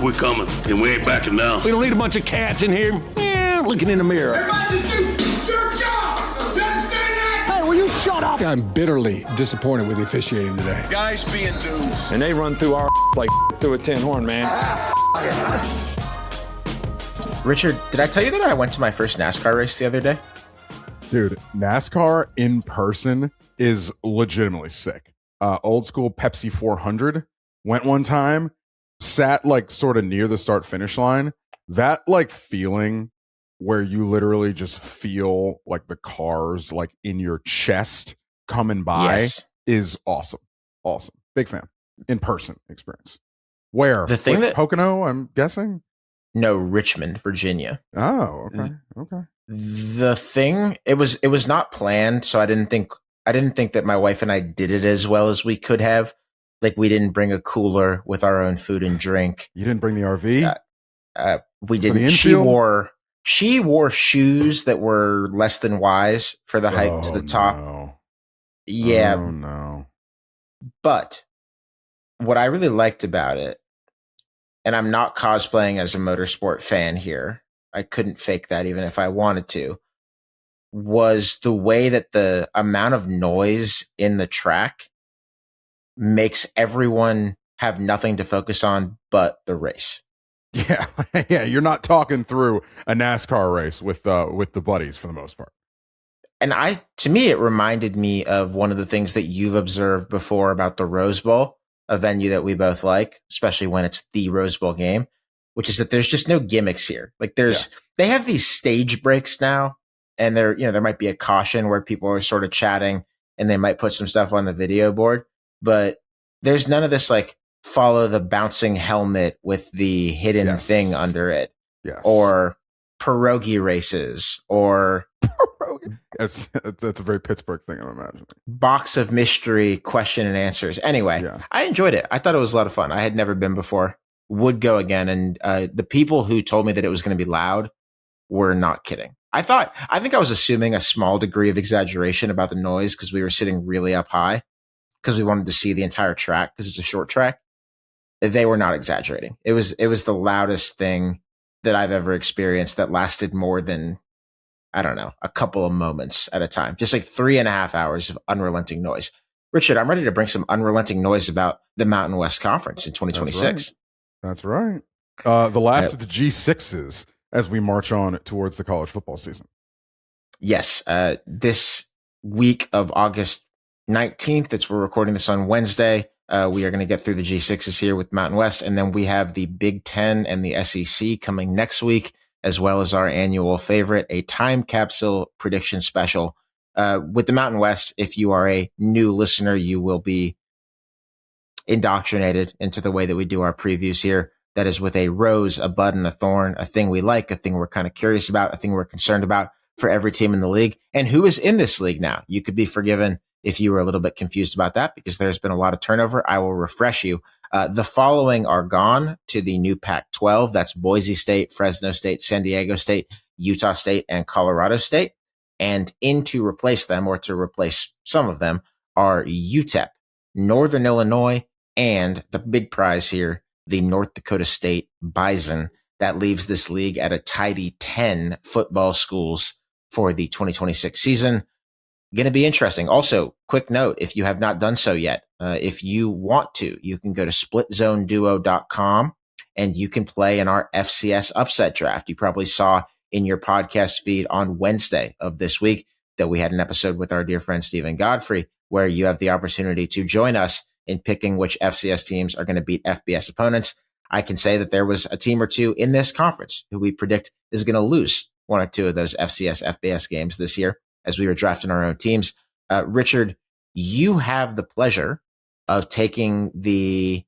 We're coming, and we ain't backing down. We don't need a bunch of cats in here looking in the mirror. Everybody just do your job. You understand that? Hey, will you shut up? I'm bitterly disappointed with the officiating today. Guys being dudes. And they run through our like through a tin horn, man. Richard, did I tell you that I went to my first NASCAR race the other day? Dude, NASCAR in person is legitimately sick. Old school Pepsi 400. Went one time, sat like sort of near the start finish line. That like feeling where you literally just feel like the cars like in your chest coming by is awesome. Awesome. Big fan. In person experience. Where? The thing that Pocono, I'm guessing? No, Richmond, Virginia. Oh, okay. Okay. The thing, it was not planned, so I didn't think that my wife and I did it as well as we could have. Like, we didn't bring a cooler with our own food and drink. You didn't bring the RV? We didn't. She wore shoes that were less than wise for the hike to the top. No. Yeah. Oh, no. But what I really liked about it, and I'm not cosplaying as a motorsport fan here, I couldn't fake that even if I wanted to, was the way that the amount of noise in the track makes everyone have nothing to focus on but the race. Yeah, yeah, you're not talking through a NASCAR race with the buddies for the most part. And to me, it reminded me of one of the things that you've observed before about the Rose Bowl, a venue that we both like, especially when it's the Rose Bowl game, which is that there's just no gimmicks here. Like they have these stage breaks now, and there might be a caution where people are sort of chatting and they might put some stuff on the video board, but there's none of this like follow the bouncing helmet with the hidden thing under it, or pierogi races, or that's a very Pittsburgh thing, I'm imagining. Box of mystery question and answers. Anyway, I enjoyed it. I thought it was a lot of fun. I had never been before. Would go again. And the people who told me that it was going to be loud were not kidding. I think I was assuming a small degree of exaggeration about the noise because we were sitting really up high because we wanted to see the entire track because it's a short track. They were not exaggerating. It was the loudest thing that I've ever experienced that lasted more than, I don't know, a couple of moments at a time. Just like 3.5 hours of unrelenting noise. Richard, I'm ready to bring some unrelenting noise about the Mountain West Conference in 2026. That's right. The last of the G6s as we march on towards the college football season. Yes. This week of August 19th, we're recording this on Wednesday. We are going to get through the G6s here with Mountain West, and then we have the Big Ten and the SEC coming next week, as well as our annual favorite, a time capsule prediction special. With the Mountain West, if you are a new listener, you will be indoctrinated into the way that we do our previews here. That is with a rose, a bud, and a thorn, a thing we like, a thing we're kind of curious about, a thing we're concerned about for every team in the league. And who is in this league now? You could be forgiven if you were a little bit confused about that because there's been a lot of turnover. I will refresh you. The following are gone to the new Pac-12. That's Boise State, Fresno State, San Diego State, Utah State, and Colorado State. And in to replace them, or to replace some of them, are UTEP, Northern Illinois, and the big prize here, the North Dakota State Bison. That leaves this league at a tidy 10 football schools for the 2026 season. Going to be interesting. Also, quick note, if you have not done so yet, if you want to, you can go to splitzoneduo.com and you can play in our FCS upset draft. You probably saw in your podcast feed on Wednesday of this week that we had an episode with our dear friend Stephen Godfrey, where you have the opportunity to join us in picking which FCS teams are going to beat FBS opponents. I can say that there was a team or two in this conference who we predict is going to lose one or two of those FCS, FBS games this year as we were drafting our own teams. Richard, you have the pleasure of taking the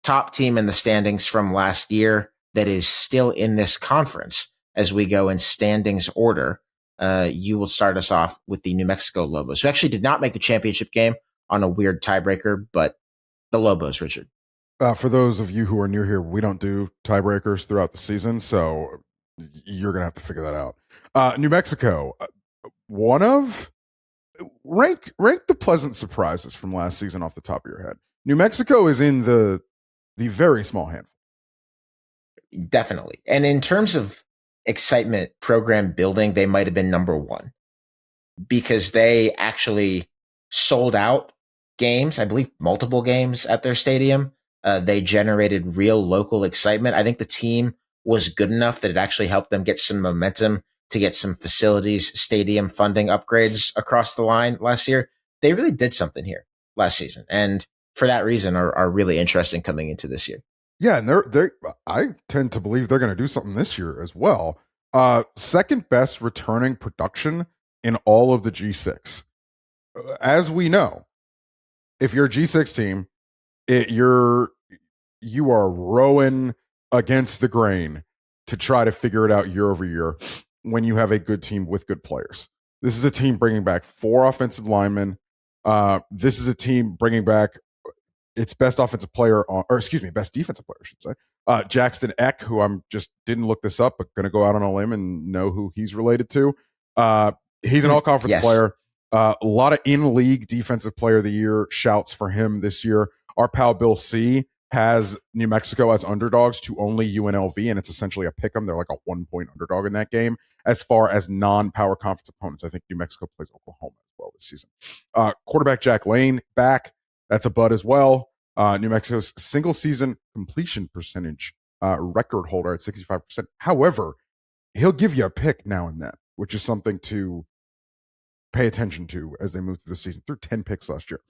top team in the standings from last year that is still in this conference as we go in standings order. You will start us off with the New Mexico Lobos, who actually did not make the championship game on a weird tiebreaker, but the Lobos, Richard. For those of you who are new here, we don't do tiebreakers throughout the season, so you're going to have to figure that out. New Mexico, one of rank the pleasant surprises from last season off the top of your head. New Mexico is in the very small handful. Definitely. And in terms of excitement, program building, they might have been number one because they actually sold out games, I believe multiple games at their stadium. They generated real local excitement. I think the team was good enough that it actually helped them get some momentum to get some facilities, stadium funding upgrades across the line last year. They really did something here last season. And for that reason are really interesting coming into this year. Yeah, and I tend to believe they're going to do something this year as well. Second best returning production in all of the G6. As we know, if you're a G6 team, you are rowing against the grain to try to figure it out year over year when you have a good team with good players. This is a team bringing back 4 offensive linemen. This is a team bringing back its best offensive player, best defensive player, I should say. Jackson Eck, who didn't look this up, but going to go out on a limb and know who he's related to. He's an all-conference player. A lot of in-league defensive player of the year shouts for him this year. Our pal Bill C has New Mexico as underdogs to only UNLV, and it's essentially a pick 'em. They're like a 1-point underdog in that game. As far as non-power conference opponents, I think New Mexico plays Oklahoma as well this season. Quarterback Jack Lane back. That's a bud as well. New Mexico's single season completion percentage record holder at 65%. However, he'll give you a pick now and then, which is something to pay attention to as they move through the season. Threw 10 picks last year.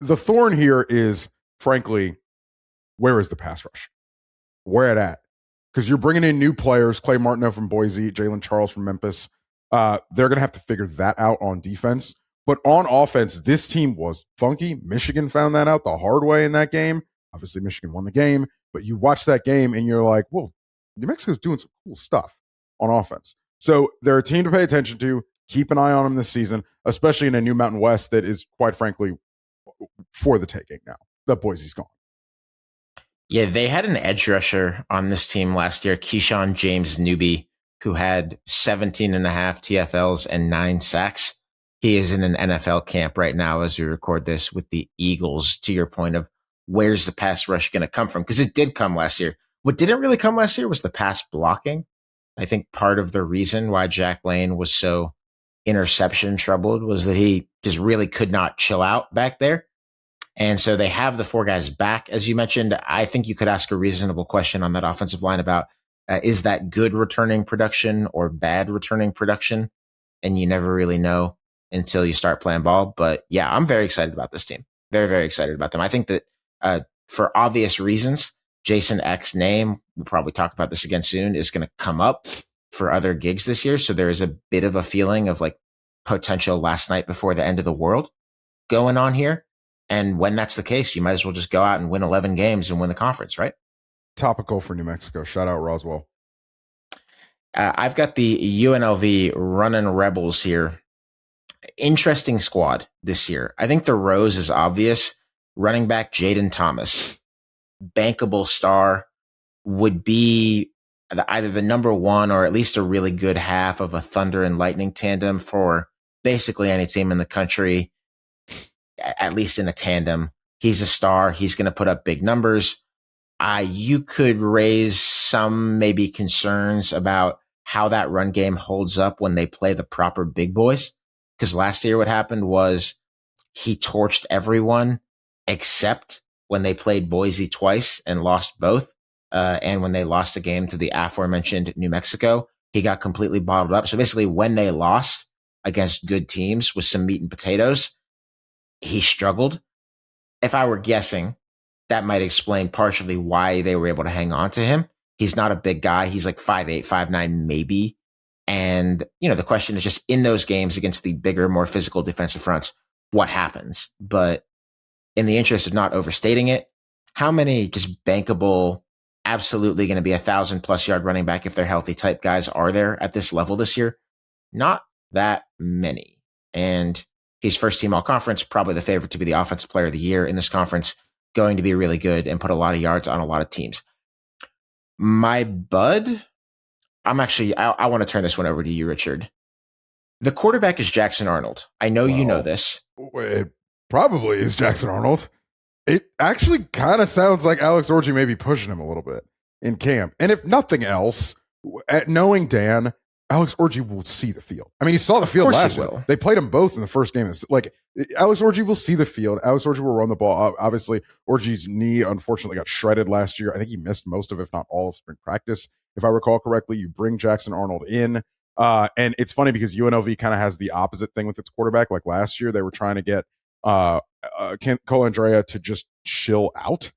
The thorn here is, frankly, where is the pass rush? Where it at? Because you're bringing in new players, Clay Martineau from Boise, Jalen Charles from Memphis. They're going to have to figure that out on defense. But on offense, this team was funky. Michigan found that out the hard way in that game. Obviously, Michigan won the game. But you watch that game and you're like, well, New Mexico's doing some cool stuff on offense. So they're a team to pay attention to. Keep an eye on them this season, especially in a new Mountain West that is, quite frankly, for the taking now that Boise's gone. Yeah, they had an edge rusher on this team last year, Keyshawn James Newby, who had 17 and a half TFLs and 9 sacks. He is in an NFL camp right now as we record this with the Eagles, to your point of where's the pass rush going to come from? Because it did come last year. What didn't really come last year was the pass blocking. I think part of the reason why Jack Lane was so interception troubled was that he just really could not chill out back there. And so they have the 4 guys back. As you mentioned, I think you could ask a reasonable question on that offensive line about is that good returning production or bad returning production? And you never really know until you start playing ball. But yeah, I'm very excited about this team. Very, very excited about them. I think that for obvious reasons, Jason Eck's name, we'll probably talk about this again soon, is going to come up for other gigs this year. So there is a bit of a feeling of like potential last night before the end of the world going on here. And when that's the case, you might as well just go out and win 11 games and win the conference, right? Topical for New Mexico. Shout out Roswell. I've got the UNLV running Rebels here. Interesting squad this year. I think the Rose is obvious. Running back Jaden Thomas, bankable star, would be either the number 1 or at least a really good half of a Thunder and Lightning tandem for basically any team in the country, at least in a tandem. He's a star. He's going to put up big numbers. You could raise some maybe concerns about how that run game holds up when they play the proper big boys. Because last year what happened was he torched everyone except when they played Boise twice and lost both. And when they lost a game to the aforementioned New Mexico, he got completely bottled up. So basically when they lost against good teams with some meat and potatoes, he struggled. If I were guessing, that might explain partially why they were able to hang on to him. He's not a big guy. He's like 5'8", 5'9", maybe. And, the question is just in those games against the bigger, more physical defensive fronts, what happens? But in the interest of not overstating it, how many just bankable, absolutely going to be 1,000+ yard running back if they're healthy type guys are there at this level this year? Not that many. And he's first team all conference, probably the favorite to be the offensive player of the year in this conference, going to be really good and put a lot of yards on a lot of teams. My bud, I want to turn this one over to you, Richard. The quarterback is Jackson Arnold. I know you know this. It probably is Jackson Arnold. It actually kind of sounds like Alex Orji may be pushing him a little bit. in camp. And if nothing else, at knowing Dan, Alex Orji will see the field. I mean, he saw the field last year. They played him both in the first game. Like, Alex Orji will see the field. Alex Orji will run the ball. Obviously, Orji's knee unfortunately got shredded last year. I think he missed most of, if not all, of spring practice. If I recall correctly, you bring Jackson Arnold in. And it's funny because UNLV kind of has the opposite thing with its quarterback. Like last year, they were trying to get Colandrea to just chill out.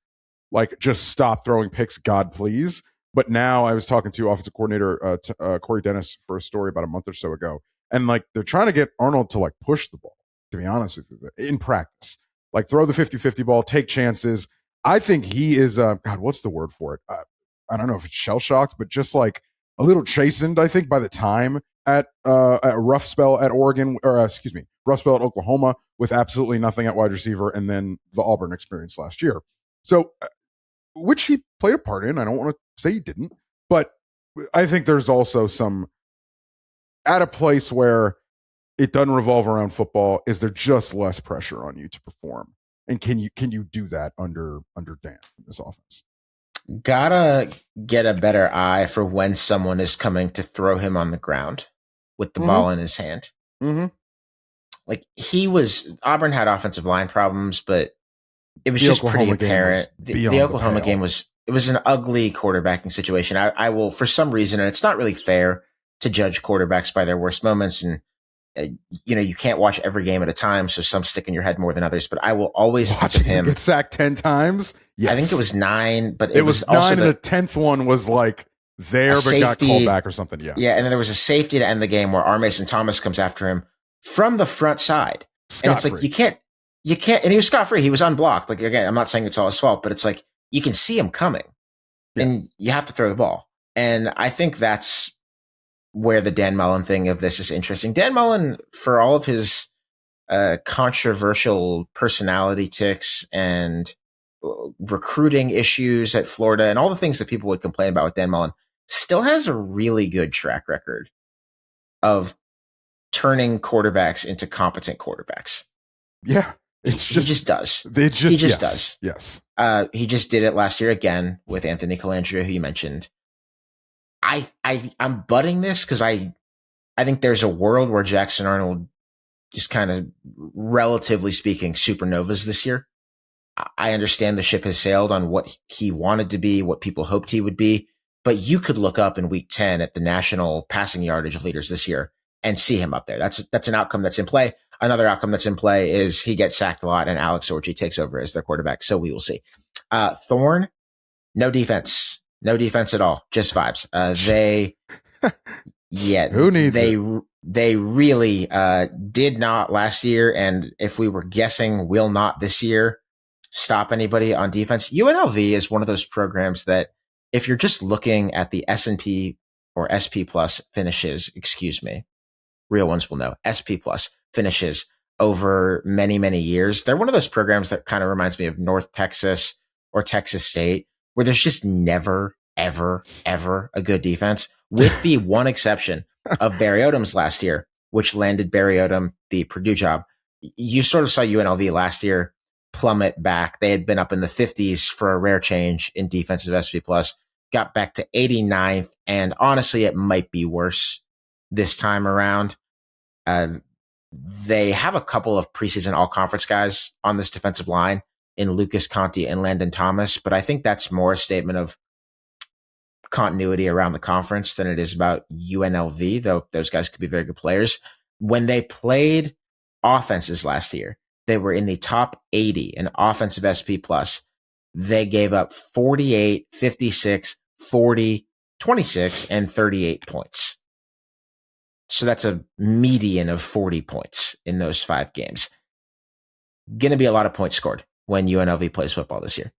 Like, just stop throwing picks, God please. But now I was talking to offensive coordinator Corey Dennis for a story about a month or so ago. And like, they're trying to get Arnold to like push the ball, to be honest with you, in practice. Like, throw the 50-50 ball, take chances. I think he is, God, what's the word for it? I don't know if it's shell-shocked, but just like a little chastened, I think, by the time at a rough spell at Oregon, or rough spell at Oklahoma with absolutely nothing at wide receiver, and then the Auburn experience last year. So, which he played a part in. I don't want to say he didn't, but I think there's also some, at a place where it doesn't revolve around football, is there just less pressure on you to perform? And can you do that under Dan in this offense? Gotta get a better eye for when someone is coming to throw him on the ground with the ball in his hand. Mm-hmm. Like, Auburn had offensive line problems, but it was just pretty apparent. The Oklahoma game was an ugly quarterbacking situation. I will, for some reason, and it's not really fair to judge quarterbacks by their worst moments. And, you can't watch every game at a time, so some stick in your head more than others. But I will always think of him. Get sacked 10 times? Yes. I think it was 9, but it was 9, also and the 10th one was like there, but got called back or something. Yeah. Yeah, and then there was a safety to end the game where R. Mason Thomas comes after him from the front side. And it's like, you can't, and he was scot-free. He was unblocked. Like, again, I'm not saying it's all his fault, but it's like, you can see him coming and you have to throw the ball. And I think that's where the Dan Mullen thing of this is interesting. Dan Mullen, for all of his controversial personality tics and recruiting issues at Florida and all the things that people would complain about with Dan Mullen, still has a really good track record of turning quarterbacks into competent quarterbacks. Yeah. He just does. He just does. Yes. He just did it last year again with Anthony Colandrea, who you mentioned. I'm butting this because I think there's a world where Jackson Arnold just kind of, relatively speaking, supernovas this year. I understand the ship has sailed on what he wanted to be, what people hoped he would be, but you could look up in week 10 at the national passing yardage leaders this year and see him up there. That's an outcome that's in play. Another outcome that's in play is he gets sacked a lot and Alex Orji takes over as their quarterback. So we will see. Thorn, no defense at all. Just vibes. Who needs they really did not last year. And if we were guessing, will not this year stop anybody on defense. UNLV is one of those programs that if you're just looking at the S&P or SP plus finishes, real ones will know, SP plus finishes over many, many years. They're one of those programs that kind of reminds me of North Texas or Texas State, where there's just never, ever, ever a good defense, with the one exception of Barry Odom's last year, which landed Barry Odom the Purdue job. You sort of saw UNLV last year plummet back. They had been up in the 50s for a rare change in defensive SP plus, got back to 89th. And honestly, it might be worse this time around. They have a couple of preseason all-conference guys on this defensive line in Lucas Conte and Landon Thomas, but I think that's more a statement of continuity around the conference than it is about UNLV, though those guys could be very good players. When they played offenses last year, they were in the top 80 in offensive SP plus. They gave up 48, 56, 40, 26, and 38 points. So that's a median of 40 points in those 5 games. Going to be a lot of points scored when UNLV plays football this year.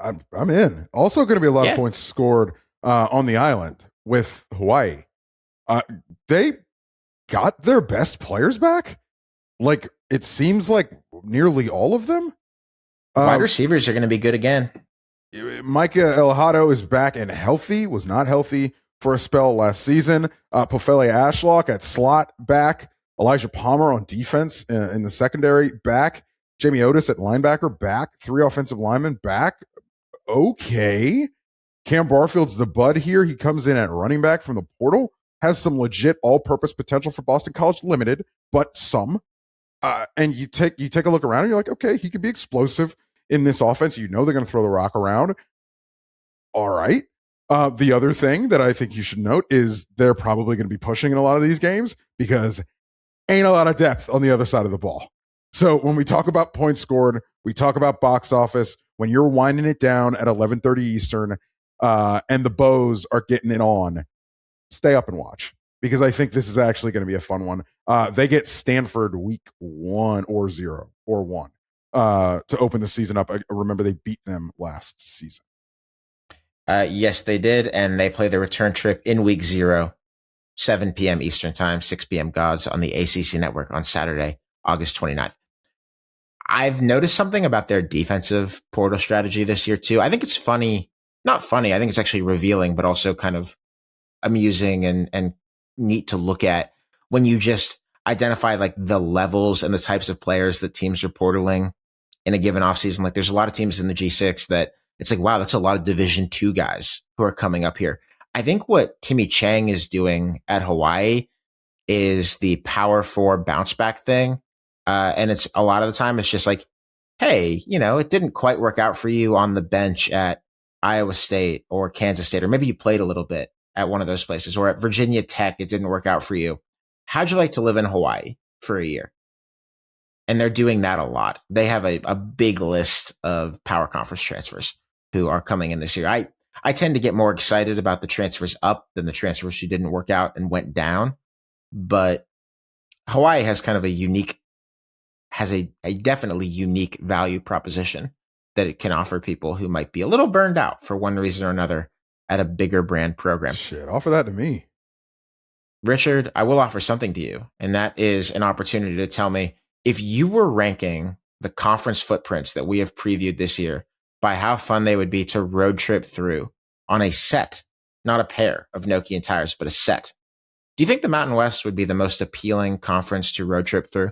I'm in. Also going to be a lot of points scored on the island with Hawaii. They got their best players back. Like, it seems like nearly all of them. Wide receivers are going to be good again. Micah Elhado is back and healthy, was not healthy for a spell last season. Pofele Ashlock at slot back. Elijah Palmer on defense in the secondary back. Jamie Otis at linebacker back. 3 offensive linemen back. okay. Cam Barfield's the bud here. He comes in at running back from the portal, has some legit all-purpose potential for Boston College, limited, but some. And you take a look around and you're like, okay, he could be explosive in this offense. You know they're going to throw the rock around. All right. The other thing that I think you should note is they're probably going to be pushing in a lot of these games because ain't a lot of depth on the other side of the ball. So when we talk about points scored, we talk about box office. When you're winding it down at 11:30 Eastern, and the Bows are getting it on, stay up and watch because I think this is actually going to be a fun one. They get Stanford week 1 or 0 or 1 to open the season up. I remember they beat them last season. Yes, they did, and they play the return trip in week 0, 7 p.m. Eastern time, 6 p.m. Gods on the ACC network on Saturday, August 29th. I've noticed something about their defensive portal strategy this year, too. I think it's funny. Not funny. I think it's actually revealing, but also kind of amusing and neat to look at when you just identify like the levels and the types of players that teams are portaling in a given offseason. Like there's a lot of teams in the G6 that it's like, wow, that's a lot of Division II guys who are coming up here. I think what Timmy Chang is doing at Hawaii is the Power 4 bounce back thing. And it's a lot of the time it's just like, hey, it didn't quite work out for you on the bench at Iowa State or Kansas State, or maybe you played a little bit at one of those places, or at Virginia Tech, it didn't work out for you. How'd you like to live in Hawaii for a year? And they're doing that a lot. They have a big list of power conference transfers who are coming in this year. I tend to get more excited about the transfers up than the transfers who didn't work out and went down. But Hawaii has kind of a definitely unique value proposition that it can offer people who might be a little burned out for one reason or another at a bigger brand program. Shit, offer that to me. Richard, I will offer something to you, and that is an opportunity to tell me if you were ranking the conference footprints that we have previewed this year by how fun they would be to road trip through on a set, not a pair of Nokian tires, but a set. Do you think the Mountain West would be the most appealing conference to road trip through?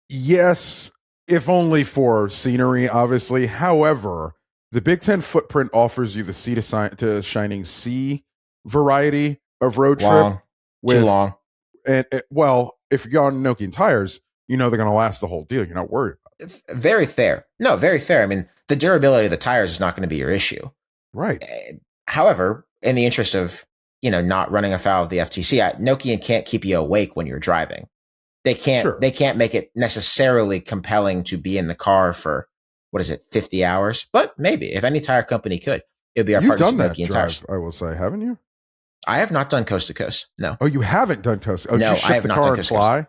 Yes, if only for scenery, obviously. However, the Big Ten footprint offers you the sea to shining sea variety of road trip. Too long. And well, if you're on Nokian tires, they're going to last the whole deal. You're not worried about it. Very fair. No, very fair. I mean, the durability of the tires is not going to be your issue. Right. However, in the interest of, not running afoul of the FTC, Nokian can't keep you awake when you're driving. They can't. Sure. They can't make it necessarily compelling to be in the car for 50 hours. But maybe if any tire company could, it would be our partners. You've done that drive, tires. I will say, haven't you? I have not done coast to coast. No. Oh, you haven't done coast. Oh, no, you I have not done coast to fly? coast.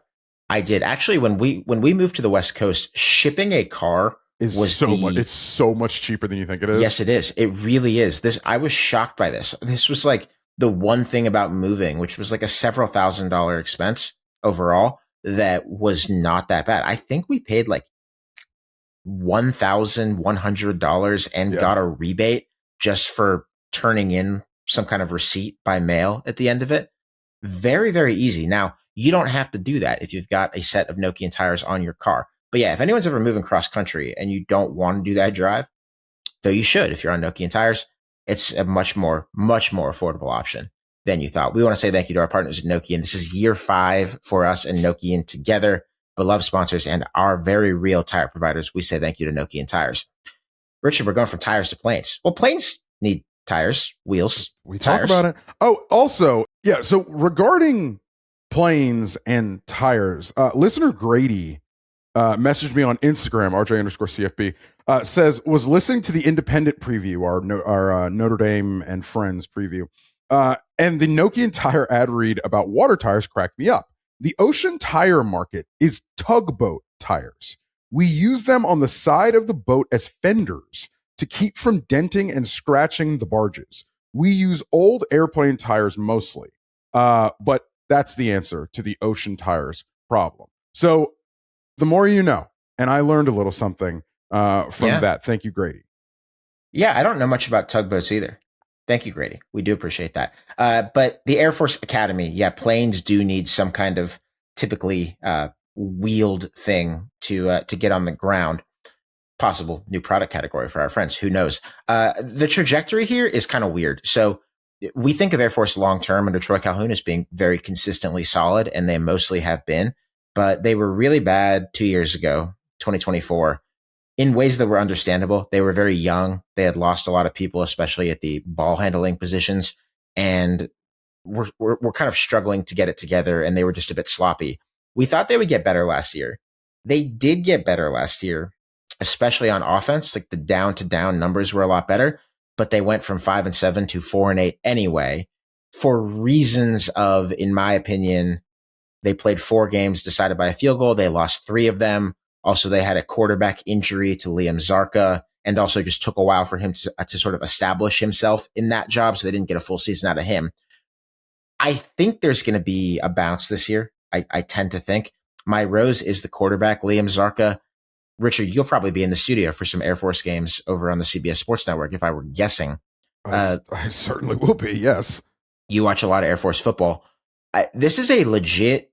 I did actually. When we moved to the West Coast, shipping a car was much. It's so much cheaper than you think it is. Yes, it is. It really is. I was shocked by this. This was like the one thing about moving, which was like a several $1,000s expense overall, that was not that bad. I think we paid like $1,100 and got a rebate just for turning in some kind of receipt by mail at the end of it. Very, very easy. Now, you don't have to do that if you've got a set of Nokian tires on your car. But yeah, if anyone's ever moving cross country and you don't want to do that drive, though you should if you're on Nokian tires, it's a much more affordable option than you thought. We want to say thank you to our partners at Nokian. This is year 5 for us and Nokian together, beloved sponsors and our very real tire providers. We say thank you to Nokian tires. Richard, we're going from tires to planes. Well, planes need tires, wheels. We tires. talk about it. Oh, also, yeah. So regarding planes and tires, listener Grady messaged me on Instagram, RJ_CFB, says, was listening to the Independent preview, our Notre Dame and Friends preview. And the Nokian tire ad read about water tires cracked me up. The ocean tire market is tugboat tires. We use them on the side of the boat as fenders to keep from denting and scratching the barges. We use old airplane tires mostly, but that's the answer to the ocean tires problem. So the more you know, and I learned a little something from that. Thank you, Grady. Yeah, I don't know much about tugboats either. Thank you, Grady. We do appreciate that. But the Air Force Academy, planes do need some kind of typically wheeled thing to get on the ground. possible new product category for our friends. Who knows? The trajectory here is kind of weird. So we think of Air Force long-term under Troy Calhoun as being very consistently solid, and they mostly have been, but they were really bad 2 years ago, 2024, in ways that were understandable. They were very young. They had lost a lot of people, especially at the ball handling positions, and we're kind of struggling to get it together, and they were just a bit sloppy. We thought they would get better last year. They did get better last year, especially on offense. Like the down to down numbers were a lot better, but they went from 5-7 to 4-8 anyway, for reasons of, in my opinion, they played 4 games decided by a field goal. They lost 3 of them. Also, they had a quarterback injury to Liam Zarka, and also just took a while for him to sort of establish himself in that job. So they didn't get a full season out of him. I think there's going to be a bounce this year. I tend to think. My rose is the quarterback, Liam Zarka. Richard, you'll probably be in the studio for some Air Force games over on the CBS Sports Network, if I were guessing. I certainly will be, yes. You watch a lot of Air Force football. This is a legit,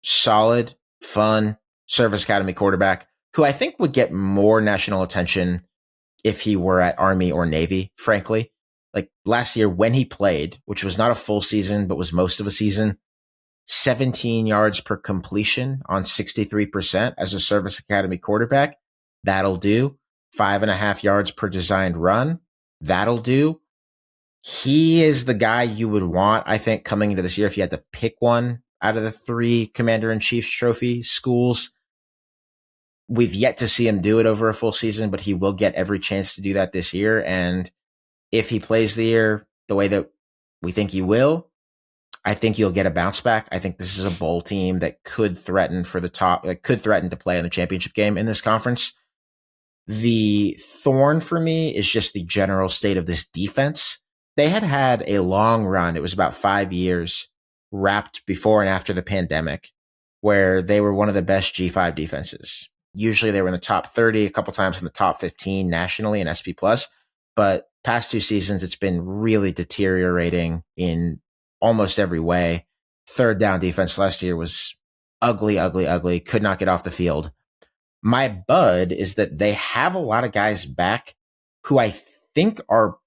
solid, fun service academy quarterback who I think would get more national attention if he were at Army or Navy, frankly. Like last year when he played, which was not a full season, but was most of a season, 17 yards per completion on 63% as a service academy quarterback. That'll do. 5.5 yards per designed run. That'll do. He is the guy you would want, I think, coming into this year if you had to pick one out of the 3 Commander-in-Chief's trophy schools. We've yet to see him do it over a full season, but he will get every chance to do that this year. And if he plays the year the way that we think he will, I think you'll get a bounce back. I think this is a bowl team that could threaten for the top, like could threaten to play in the championship game in this conference. The thorn for me is just the general state of this defense. They had a long run. It was about 5 years wrapped before and after the pandemic, where they were one of the best G5 defenses. Usually they were in the top 30, a couple times in the top 15 nationally in SP+, but past 2 seasons, it's been really deteriorating in almost every way. Third down defense last year was ugly, could not get off the field. My bud is that they have a lot of guys back who I think are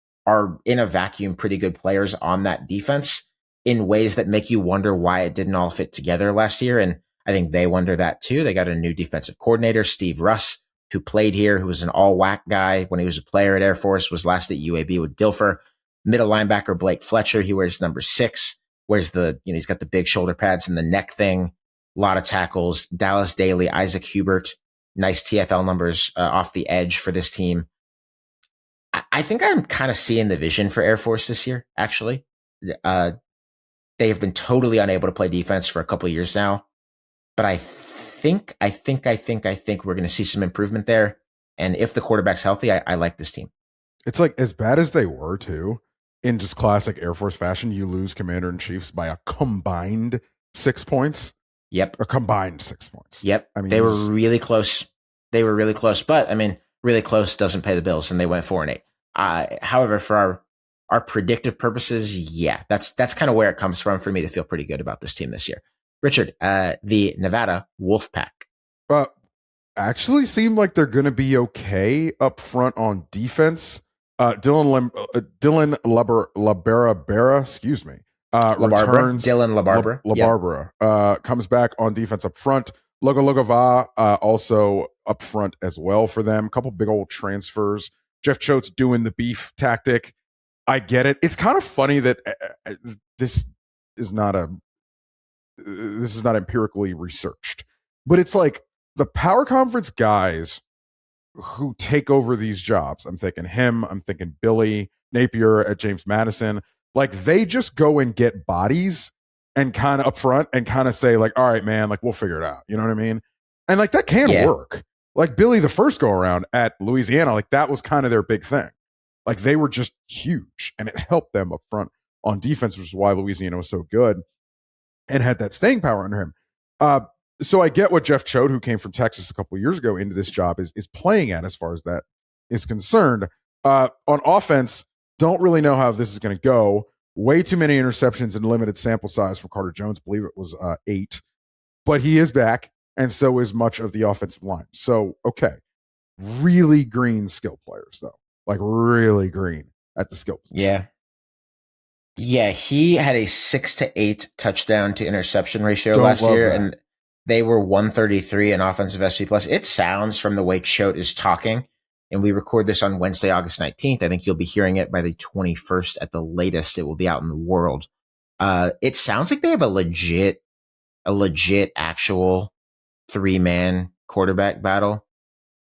in a vacuum pretty good players on that defense in ways that make you wonder why it didn't all fit together last year. And I think they wonder that too. They got a new defensive coordinator, Steve Russ, who played here, who was an all-WAC guy when he was a player at Air Force, was last at UAB with Dilfer. Middle linebacker Blake Fletcher, he wears number 6, wears he's got the big shoulder pads and the neck thing, a lot of tackles. Dallas Daly, Isaac Hubert, nice TFL numbers off the edge for this team. I think I'm kind of seeing the vision for Air Force this year, actually. They have been totally unable to play defense for a couple of years now, but I think we're going to see some improvement there. And if the quarterback's healthy, I like this team. It's like as bad as they were too, in just classic Air Force fashion, you lose Commander-in-Chiefs by a combined 6 points. Yep. A combined 6 points. Yep. I mean, they were really close. But I mean, really close doesn't pay the bills, and they went 4-8. However, for our predictive purposes, yeah, that's kind of where it comes from for me to feel pretty good about this team this year. Richard, the Nevada Wolfpack. Actually seemed like they're going to be okay up front on defense. Dylan Labarbera, excuse me, returns. Dylan Labarbera. Labarbera comes back on defense up front. Logologova also up front as well for them. A couple big old transfers. Jeff Choate's doing the beef tactic. I get it. It's kind of funny that this is not empirically researched, but it's like the power conference guys who take over these jobs. I'm thinking him. I'm thinking Billy Napier at James Madison. Like they just go and get bodies and kind of up front and kind of say like, all right, man, like we'll figure it out. You know what I mean? And like that can work. Like Billy, the first go around at Louisiana, like that was kind of their big thing. Like they were just huge and it helped them up front on defense, which is why Louisiana was so good and had that staying power under him. So I get what Jeff Choate, who came from Texas a couple of years ago into this job, is playing at as far as that is concerned. On offense, don't really know how this is going to go. Way too many interceptions and limited sample size from Carter Jones. I believe it was 8. But he is back, and so is much of the offensive line. So, okay. really green skill players, though. Like really green at the skill position. Yeah. Yeah, he had a 6-8 touchdown to interception ratio last year, that. and they were 133 in offensive SP plus. It sounds from the way Choate is talking, and we record this on Wednesday, August 19th. I think you'll be hearing it by the 21st at the latest. It will be out in the world. It sounds like they have a legit actual 3-man quarterback battle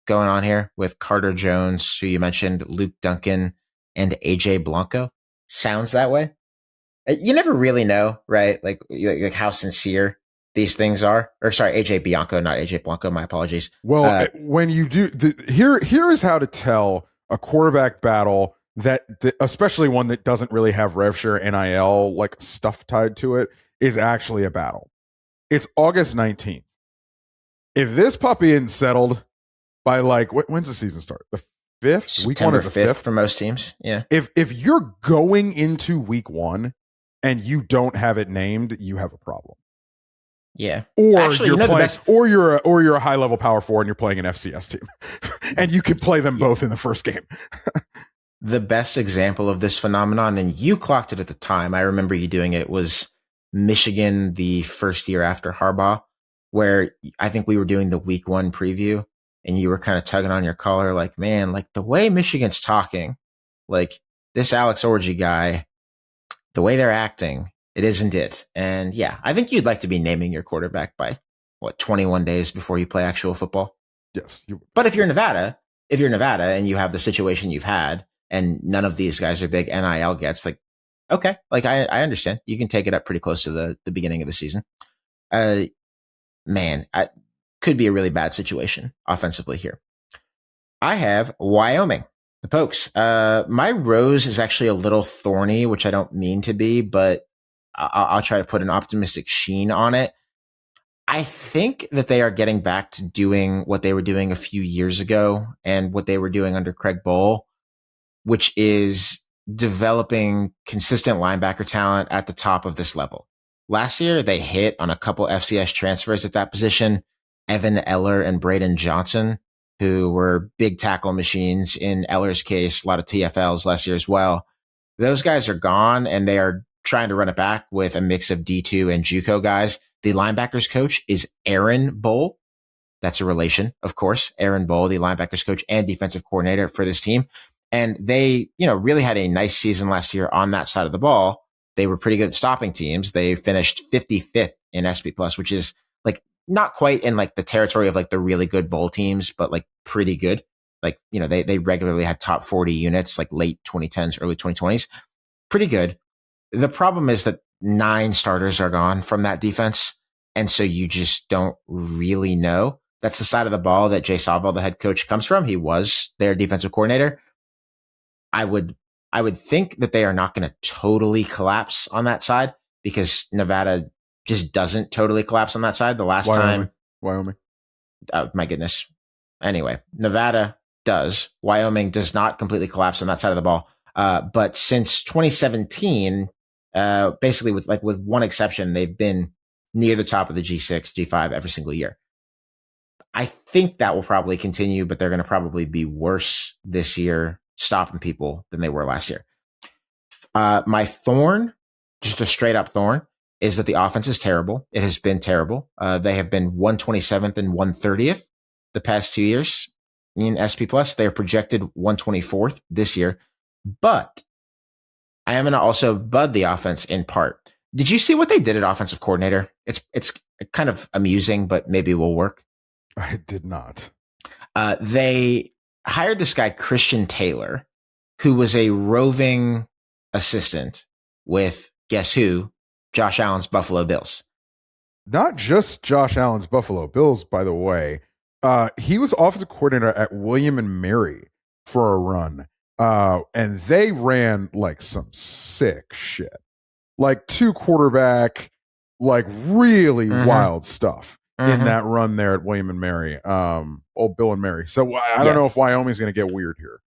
going on here with Carter Jones, who you mentioned, Luke Duncan, and AJ Blanco. Sounds that way. You never really know, right? Like how sincere these things are. Or sorry, AJ Bianco, not AJ Blanco. My apologies. Well, when you do, here is how to tell a quarterback battle that, especially one that doesn't really have rev share, NIL like stuff tied to it, is actually a battle. It's August 19th. If this puppy isn't settled by like, when's the season start? The 5th? Week 1 is the 5th for most teams. Yeah. If you're going into week 1 and you don't have it named, you have a problem. Yeah. Or actually, you're playing, best- or you're a high level power 4 and you're playing an FCS team, and you could play them both in the first game. The best example of this phenomenon, and you clocked it at the time, I remember you doing it, was Michigan the first year after Harbaugh, where I think we were doing the week 1 preview, and you were kind of tugging on your collar, like, man, like the way Michigan's talking, like this Alex Orji guy, the way they're acting, it isn't it. And yeah, I think you'd like to be naming your quarterback by 21 days before you play actual football. Yes. But if you're Nevada and you have the situation you've had, and none of these guys are big NIL gets, like, okay, like I understand. You can take it up pretty close to the beginning of the season. Man, could be a really bad situation offensively here. I have Wyoming, the Pokes. My rose is actually a little thorny, which I don't mean to be, but I'll try to put an optimistic sheen on it. I think that they are getting back to doing what they were doing a few years ago and what they were doing under Craig Bohl, which is developing consistent linebacker talent at the top of this level. Last year, they hit on a couple FCS transfers at that position, Evan Eller and Braden Johnson, who were big tackle machines in Eller's case, a lot of TFLs last year as well. Those guys are gone, and they are trying to run it back with a mix of D2 and JUCO guys. The linebackers coach is Aaron Bohl. That's a relation, of course. Aaron Bohl, the linebackers coach and defensive coordinator for this team. And they, really had a nice season last year on that side of the ball. They were pretty good at stopping teams. They finished 55th in SP plus, which is like not quite in like the territory of like the really good bowl teams, but like pretty good. Like, they regularly had top 40 units, like late 2010s, early 2020s. Pretty good. The problem is that 9 starters are gone from that defense. And so you just don't really know. That's the side of the ball that Jay Sawvell, the head coach, comes from. He was their defensive coordinator. I would think that they are not going to totally collapse on that side, because Nevada just doesn't totally collapse on that side. The last time, Wyoming. Oh my goodness. Anyway, Nevada does. Wyoming does not completely collapse on that side of the ball. But since 2017, basically with one exception, they've been near the top of the G6, G5 every single year. I think that will probably continue, but they're going to probably be worse this year stopping people than they were last year. My thorn, just a straight up thorn, is that the offense is terrible. It has been terrible. They have been 127th and 130th the past 2 years in SP plus. They are projected 124th this year, but I am going to also bud the offense in part. Did you see what they did at offensive coordinator? It's kind of amusing, but maybe will work. I did not. They hired this guy, Christian Taylor, who was a roving assistant with, guess who? Josh Allen's Buffalo Bills. Not just Josh Allen's Buffalo Bills, by the way. He was offensive coordinator at William and Mary for a run. And they ran like some sick shit. Like 2 quarterback, like really wild stuff in that run there at William and Mary. Old Bill and Mary. So I don't know if Wyoming's going to get weird here.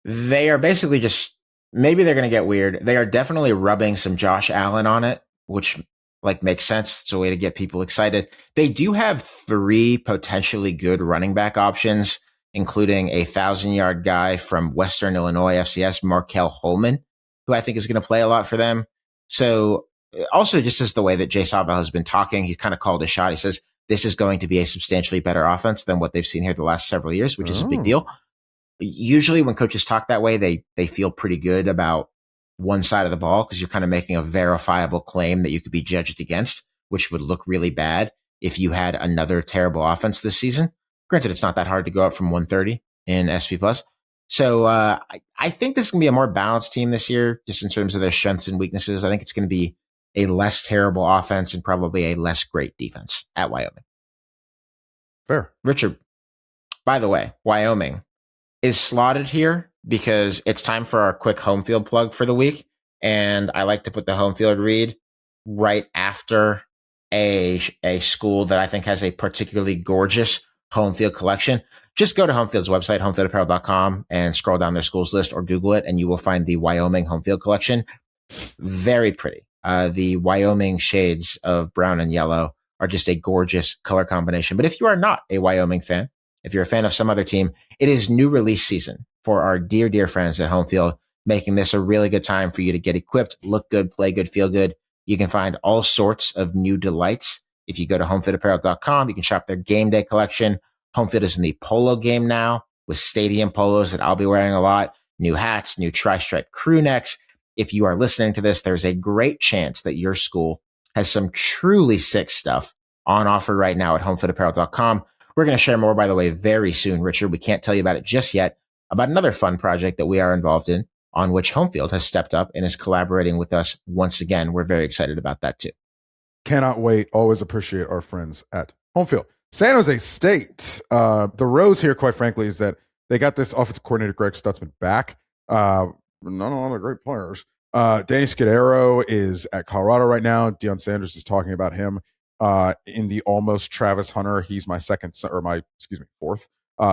They are basically just, maybe they're going to get weird. They are definitely rubbing some Josh Allen on it, which like makes sense. It's a way to get people excited. They do have 3 potentially good running back options including a 1,000-yard guy from Western Illinois FCS, Markel Holman, who I think is going to play a lot for them. So also just as the way that Jay Sawvell has been talking, he's kind of called a shot. He says this is going to be a substantially better offense than what they've seen here the last several years, which is a big deal. Usually when coaches talk that way, they feel pretty good about one side of the ball because you're kind of making a verifiable claim that you could be judged against, which would look really bad if you had another terrible offense this season. Granted, it's not that hard to go up from 130 in SP+. So I think this is going to be a more balanced team this year, just in terms of their strengths and weaknesses. I think it's going to be a less terrible offense and probably a less great defense at Wyoming. Fair. Richard, by the way, Wyoming is slotted here because it's time for our quick home field plug for the week. And I like to put the home field read right after a school that I think has a particularly gorgeous home field collection. Just go to home field's website, homefieldapparel.com, and scroll down their schools list or Google it, and you will find the Wyoming home field collection. Very pretty. The Wyoming shades of brown and yellow are just a gorgeous color combination. But if you are not a Wyoming fan, if you're a fan of some other team, it is new release season for our dear, dear friends at Home Field, making this a really good time for you to get equipped, look good, play good, feel good. You can find all sorts of new delights. If you go to homefieldapparel.com, you can shop their game day collection. Home Field is in the polo game now with stadium polos that I'll be wearing a lot, new hats, new tri-stripe crew necks. If you are listening to this, there's a great chance that your school has some truly sick stuff on offer right now at homefieldapparel.com. We're going to share more, by the way, very soon, Richard. We can't tell you about it just yet, about another fun project that we are involved in, on which Home Field has stepped up and is collaborating with us once again. We're very excited about that too. Cannot wait. Always appreciate our friends at Home Field. San Jose State. The rose here, quite frankly, is that they got this offensive coordinator, Greg Stutzman, back. None of other great players. Danny Scudero is at Colorado right now. Deion Sanders is talking about him in the almost Travis Hunter. He's my second son, or fourth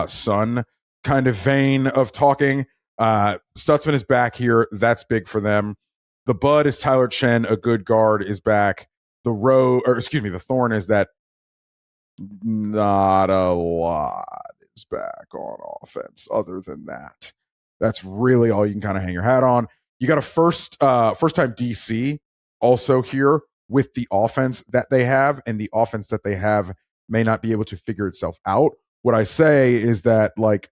son kind of vein of talking. Stutzman is back here. That's big for them. The bud is Tyler Chen, a good guard, is back. The thorn is that not a lot is back on offense other than that. That's really all you can kind of hang your hat on. You got a first time DC also here with the offense that they have, and the offense that they have may not be able to figure itself out. What I say is that, like,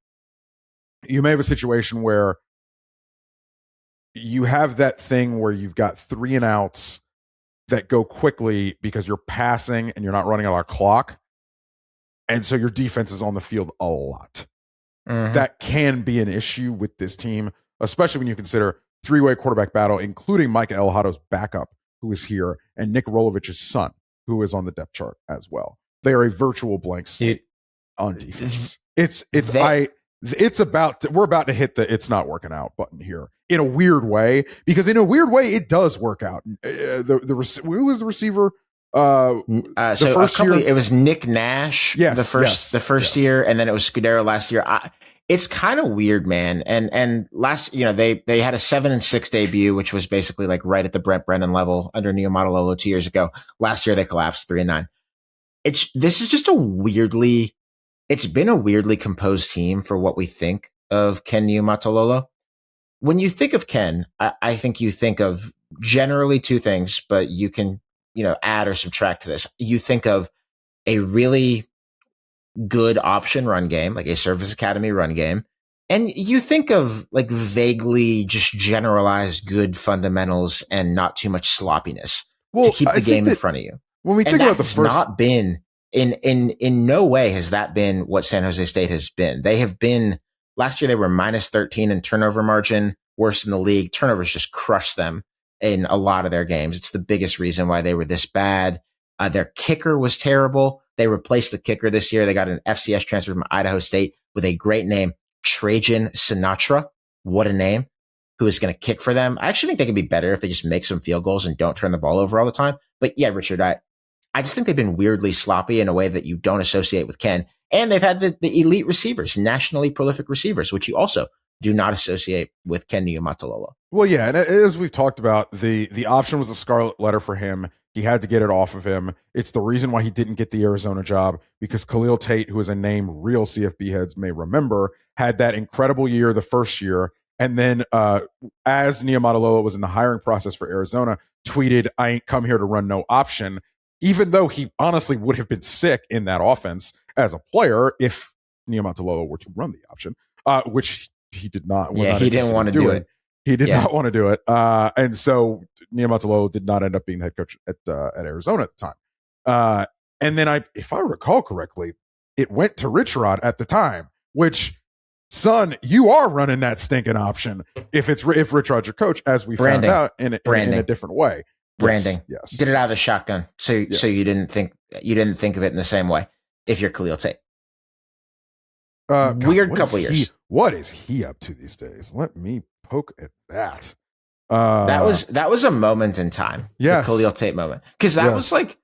you may have a situation where you have that thing where you've got 3 and outs that go quickly because you're passing and you're not running out of clock. And so your defense is on the field a lot. Mm-hmm. That can be an issue with this team, especially when you consider 3-way quarterback battle, including Micah Elhato's backup, who is here, and Nick Rolovich's son, who is on the depth chart as well. They are a virtual blank slate on defense. We're about to hit the "it's not working out" button here in a weird way, because in a weird way it does work out. Who was the receiver? First year it was Nick Nash. Yes, the first year, and then it was Scudero last year. It's kind of weird, man. And last, they had a 7-6 debut, which was basically like right at the Brent Brennan level under Neo Matalolo 2 years ago. Last year they collapsed 3-9. This is just it's been a weirdly composed team for what we think of Ken Niumatalolo. When you think of Ken, I think you think of generally 2 things, but you can, add or subtract to this. You think of a really good option run game, like a Service Academy run game. And you think of like vaguely just generalized good fundamentals and not too much sloppiness to keep the game in front of you. When we think about the first, not been in no way has that been what San Jose State has been. They have been, last year they were -13 in turnover margin, worst in the league. Turnovers just crushed them in a lot of their games. It's the biggest reason why they were this bad. Their kicker was terrible. They replaced the kicker this year. They got an FCS transfer from Idaho State with a great name, Trajan Sinatra. What a name. Who is going to kick for them. I actually think they could be better if they just make some field goals and don't turn the ball over all the time. But yeah, Richard, I just think they've been weirdly sloppy in a way that you don't associate with Ken. And they've had the elite receivers, nationally prolific receivers, which you also do not associate with Ken Niumatalolo. Well, yeah, and as we've talked about, the option was a scarlet letter for him. He had to get it off of him. It's the reason why he didn't get the Arizona job, because Khalil Tate, who is a name real CFB heads may remember, had that incredible year the first year. And then as Niumatalolo was in the hiring process for Arizona, tweeted, "I ain't come here to run no option," even though he honestly would have been sick in that offense as a player if Niumatalolo were to run the option, which he did not. He didn't want to do it. He did not want to do it. And so Niumatalolo did not end up being the head coach at Arizona at the time. And then if I recall correctly, it went to Rich Rod at the time, which, son, you are running that stinking option if Rich Rod's your coach, as we found out in a different way. Branding. Yes. Did it out of the shotgun. So you didn't think of it in the same way if you're Khalil Tate. Weird couple years. What is he up to these days? Let me poke at that. That was a moment in time. Yes. The Khalil Tate moment. Because that was like,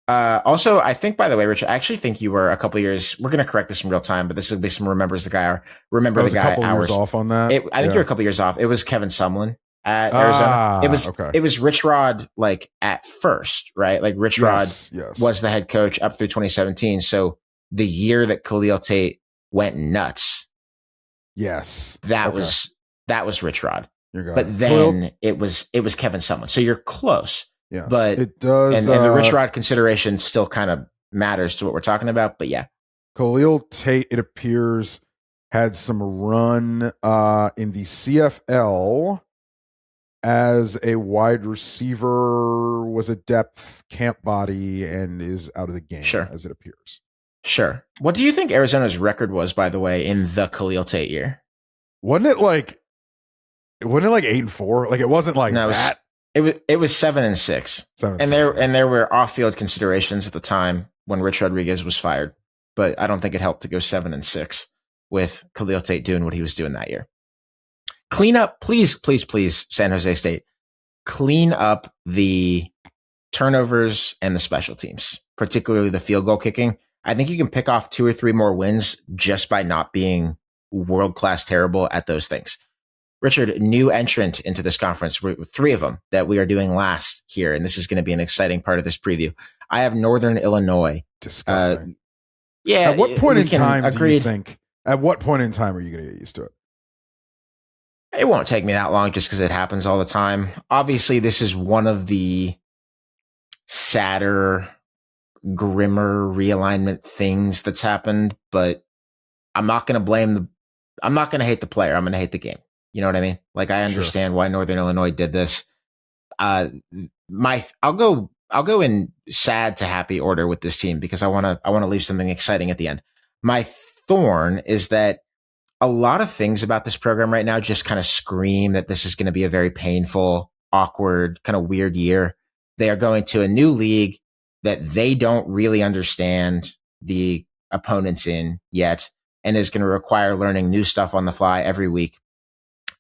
also, I think, by the way, Rich, I actually think you were a couple years, we're going to correct this in real time, but this will be some remembers the guy hours. A couple years off on that. I think you're a couple years off. It was Kevin Sumlin at Arizona. It was Rich Rod, like, at first, right? Like, Rich Rod was the head coach up through 2017. So the year that Khalil Tate went nuts. Yes. That was Rich Rod. But then it was Kevin Sumlin. So you're close. Yes. But it does. And the Rich Rod consideration still kind of matters to what we're talking about. But yeah. Khalil Tate, it appears, had some run in the CFL as a wide receiver, was a depth camp body, and is out of the game, as it appears. Sure. What do you think Arizona's record was, by the way, in the Khalil Tate year? Wasn't it like 8-4? Like, it wasn't like that. It was 7-6. And there were off-field considerations at the time when Rich Rodriguez was fired, but I don't think it helped to go 7-6 with Khalil Tate doing what he was doing that year. Clean up, please, San Jose State. Clean up the turnovers and the special teams, particularly the field goal kicking. I think you can pick off 2 or 3 more wins just by not being world-class terrible at those things. Richard, new entrant into this conference, 3 of them that we are doing last here, and this is going to be an exciting part of this preview. I have Northern Illinois. Disgusting. Yeah. At what point in time do you think? At what point in time are you going to get used to it? It won't take me that long, just because it happens all the time. Obviously, this is one of the sadder, grimmer realignment things that's happened, but I'm not going to I'm not going to hate the player. I'm going to hate the game. You know what I mean? Like, I understand why Northern Illinois did this. I'll go in sad to happy order with this team, because I want to leave something exciting at the end. My thorn is that a lot of things about this program right now just kind of scream that this is going to be a very painful, awkward, kind of weird year. They are going to a new league that they don't really understand the opponents in yet, and is going to require learning new stuff on the fly every week.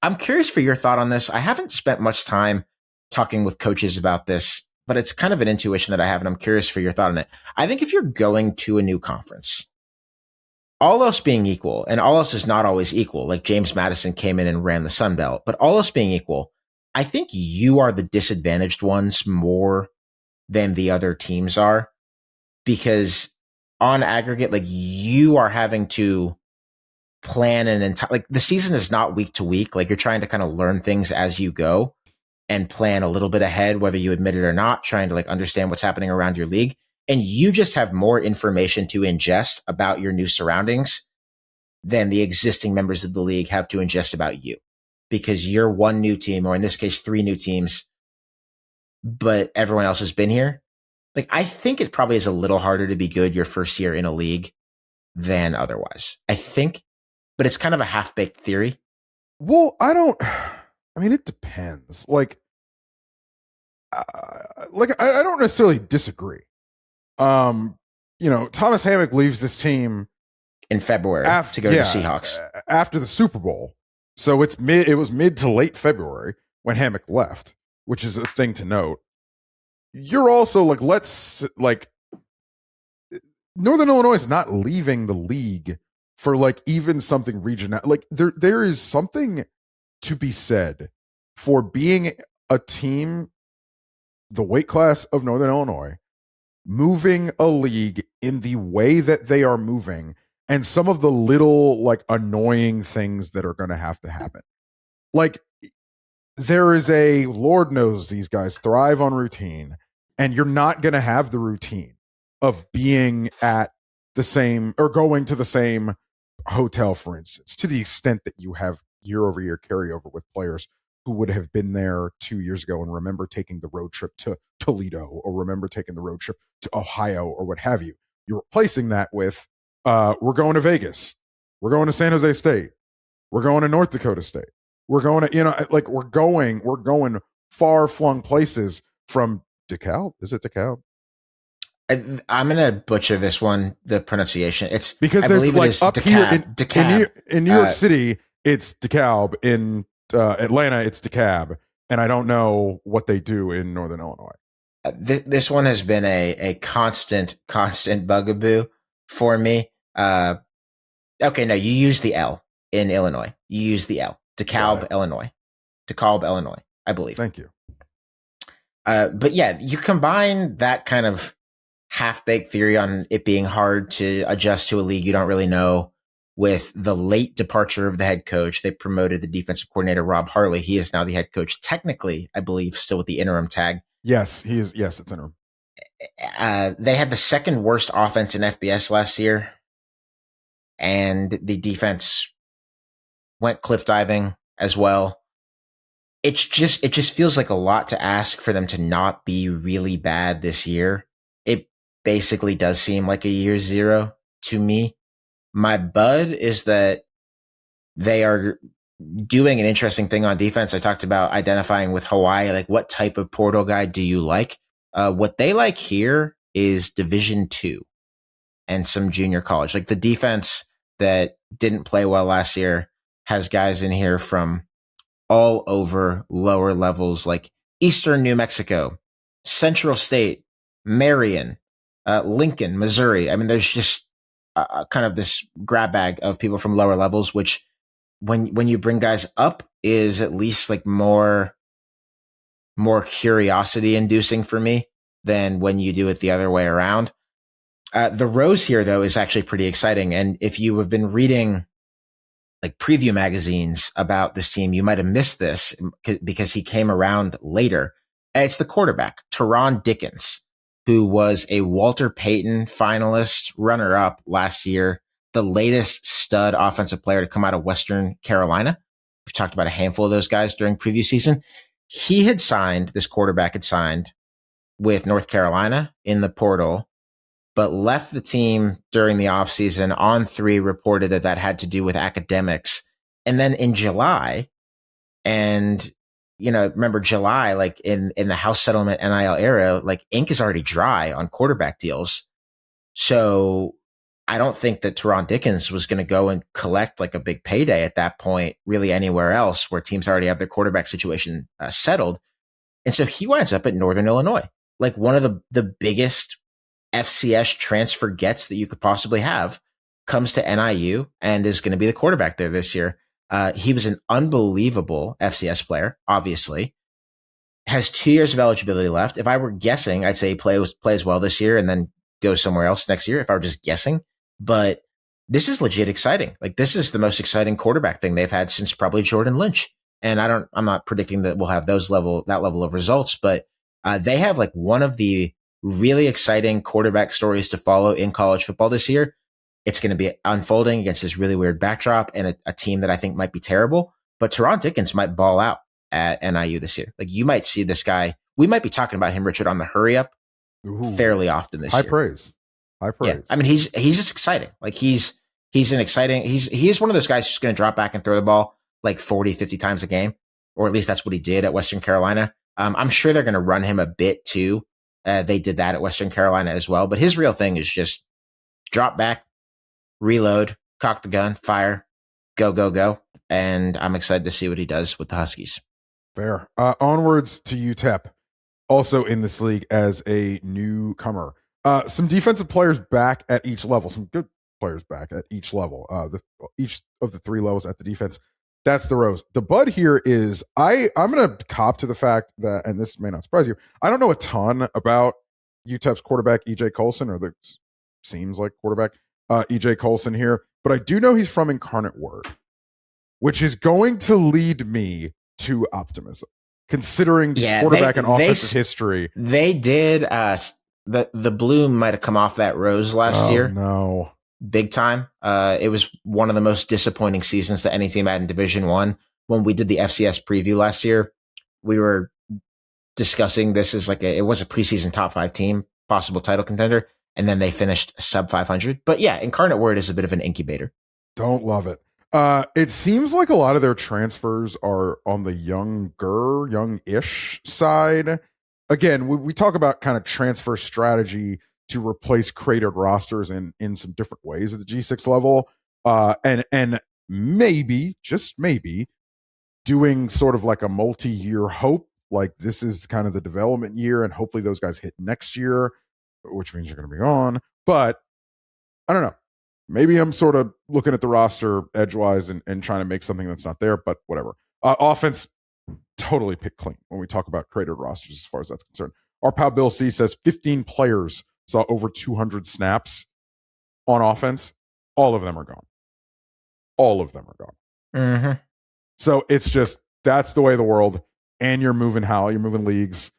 I'm curious for your thought on this. I haven't spent much time talking with coaches about this, but it's kind of an intuition that I have, and I'm curious for your thought on it. I think if you're going to a new conference, all else being equal, and all else is not always equal, like James Madison came in and ran the Sun Belt, but all else being equal, I think you are the disadvantaged ones more than the other teams are, because on aggregate, like, you are having to plan an entire, like, the season is not week to week. Like, you're trying to kind of learn things as you go and plan a little bit ahead, whether you admit it or not, trying to, like, understand what's happening around your league. And you just have more information to ingest about your new surroundings than the existing members of the league have to ingest about you, because you're one new team, or in this case, 3 new teams, but everyone else has been here. Like, I think it probably is a little harder to be good your first year in a league than otherwise, I think, but it's kind of a half-baked theory. Well, I mean, it depends. Like I don't necessarily disagree. Thomas Hammock leaves this team in February to go to the Seahawks after the Super Bowl. So it was mid to late February when Hammock left, which is a thing to note. You're also Northern Illinois is not leaving the league for like even something regional. Like there is something to be said for being a team, the weight class of Northern Illinois, moving a league in the way that they are moving, and some of the little like annoying things that are going to happen. Like there is Lord knows these guys thrive on routine, and you're not going to have the routine of being at the same or going to the same hotel, for instance, to the extent that you have year-over-year carryover with players who would have been there 2 years ago and remember taking the road trip to Toledo or remember taking the road trip to Ohio or what have you. You're replacing that with, we're going to Vegas. We're going to San Jose State. We're going to North Dakota State. We're going to, like we're going far-flung places from DeKalb. Is it DeKalb? I'm going to butcher this one, the pronunciation. It's because I there's believe like it is up DeKalb, here in New York City, it's DeKalb. In Atlanta, it's DeKalb. And I don't know what they do in Northern Illinois. This one has been a constant bugaboo for me. Okay, no, you use the L in Illinois. You use the L. DeKalb, Illinois. DeKalb, Illinois, I believe. Thank you. But yeah, you combine that kind of half-baked theory on it being hard to adjust to a league you don't really know with the late departure of the head coach. They promoted the defensive coordinator, Rob Harley. He is now the head coach, technically, I believe, still with the interim tag. Yes, he is. Yes, it's interim. They had the second worst offense in FBS last year, and the defense went cliff diving as well. It just feels like a lot to ask for them to not be really bad this year. It basically does seem like a year zero to me. My bud is that they are doing an interesting thing on defense. I talked about identifying with Hawaii, like what type of portal guy do you like? What they like here is Division II and some junior college. Like the defense that didn't play well last year has guys in here from all over lower levels, like Eastern New Mexico, Central State, Marion, Lincoln, Missouri. I mean, there's just kind of this grab bag of people from lower levels, which when you bring guys up is at least like more curiosity inducing for me than when you do it the other way around. The Rose here, though, is actually pretty exciting. And if you have been reading like preview magazines about this team, you might have missed this because he came around later. It's the quarterback, Teron Dickens, who was a Walter Payton finalist, runner-up last year, the latest stud offensive player to come out of Western Carolina. We've talked about a handful of those guys during preview season. This quarterback had signed with North Carolina in the portal, but left the team during the offseason. On3 reported that had to do with academics. And then in July, and remember July, like in the house settlement NIL era, like ink is already dry on quarterback deals. So I don't think that Teron Dickens was going to go and collect like a big payday at that point, really anywhere else where teams already have their quarterback situation settled. And so he winds up at Northern Illinois, like one of the biggest FCS transfer gets that you could possibly have, comes to NIU and is going to be the quarterback there this year. He was an unbelievable FCS player, obviously. Has 2 years of eligibility left. If I were guessing, I'd say he plays well this year and then goes somewhere else next year if I were just guessing. But this is legit exciting. Like this is the most exciting quarterback thing they've had since probably Jordan Lynch. And I'm not predicting that we'll have that level of results, but they have like one of the really exciting quarterback stories to follow in college football this year. It's going to be unfolding against this really weird backdrop and a team that I think might be terrible, but Teron Dickens might ball out at NIU this year. Like you might see this guy. We might be talking about him, Richard, on the hurry up fairly often this year. High praise. Yeah. I mean, he's just exciting. Like he is one of those guys who's going to drop back and throw the ball like 40, 50 times a game, or at least that's what he did at Western Carolina. I'm sure they're going to run him a bit too. They did that at Western Carolina as well, but his real thing is just drop back, reload, cock the gun, fire, go, go, go. And I'm excited to see what he does with the Huskies. Fair. Onwards to UTEP, also in this league as a newcomer. Some defensive players back at each level. Some good players back at each level. Each of the 3 levels at the defense. That's the Rose. The bud here is I'm going to cop to the fact that, and this may not surprise you, I don't know a ton about UTEP's quarterback EJ Colson, or the seems like quarterback EJ Colson here, but I do know he's from Incarnate Word, which is going to lead me to optimism, considering the quarterback and offensive history. They did. The bloom might have come off that Rose last year. No, big time. It was one of the most disappointing seasons that any team had in Division I. When we did the FCS preview last year, we were discussing this as it was a preseason top 5 team, possible title contender, and then they finished sub 500. But yeah, Incarnate Word is a bit of an incubator. Don't love it. It seems like a lot of their transfers are on the youngish side. Again, we talk about kind of transfer strategy to replace created rosters in some different ways at the G6 level. And maybe, just maybe, doing sort of like a multi-year hope, like this is kind of the development year, and hopefully those guys hit next year, which means you're going to be on. But I don't know. Maybe I'm sort of looking at the roster edgewise and trying to make something that's not there, but whatever. Offense, totally picked clean when we talk about created rosters as far as that's concerned. Our pal Bill C says 15 players saw over 200 snaps on offense. All of them are gone. All of them are gone. Mm-hmm. So it's just, that's the way of the world. And you're moving you're moving leagues.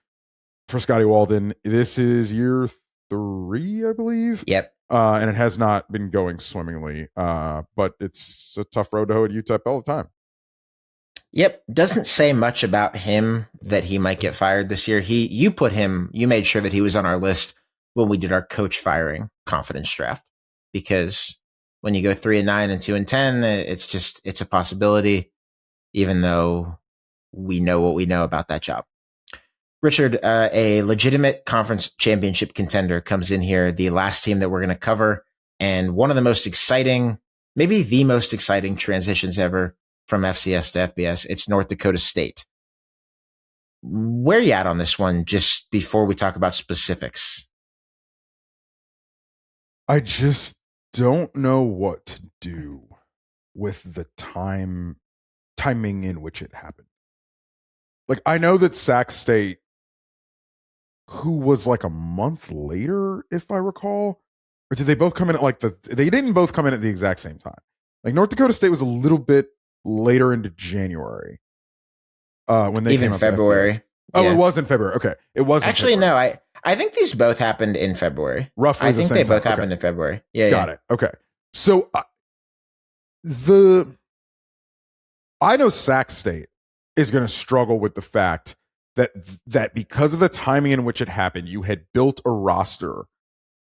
For Scotty Walden, this is year 3, I believe. Yep. And it has not been going swimmingly. But it's a tough road to hoe at UTEP all the time. Yep. Doesn't say much about him that he might get fired this year. You made sure that he was on our list when we did our coach firing confidence draft, because when you go 3-9 and 2-10, it's a possibility, even though we know what we know about that job. Richard, a legitimate conference championship contender comes in here, the last team that we're going to cover, and one of the most exciting, maybe the most exciting transitions ever from FCS to FBS. It's North Dakota State. Where are you at on this one, just before we talk about specifics? I just don't know what to do with the timing in which it happened. Like, I know that Sac State, who was like a month later, if I recall, or did they both come in at they didn't both come in at the exact same time. Like, North Dakota State was a little bit later into January when they even came February. Up. Oh, yeah. It was in February. Okay, it was actually February. No. I think these both happened in February. Roughly, I think they both happened in February. Yeah, got it. Okay, so I know Sac State is going to struggle with the fact that because of the timing in which it happened, you had built a roster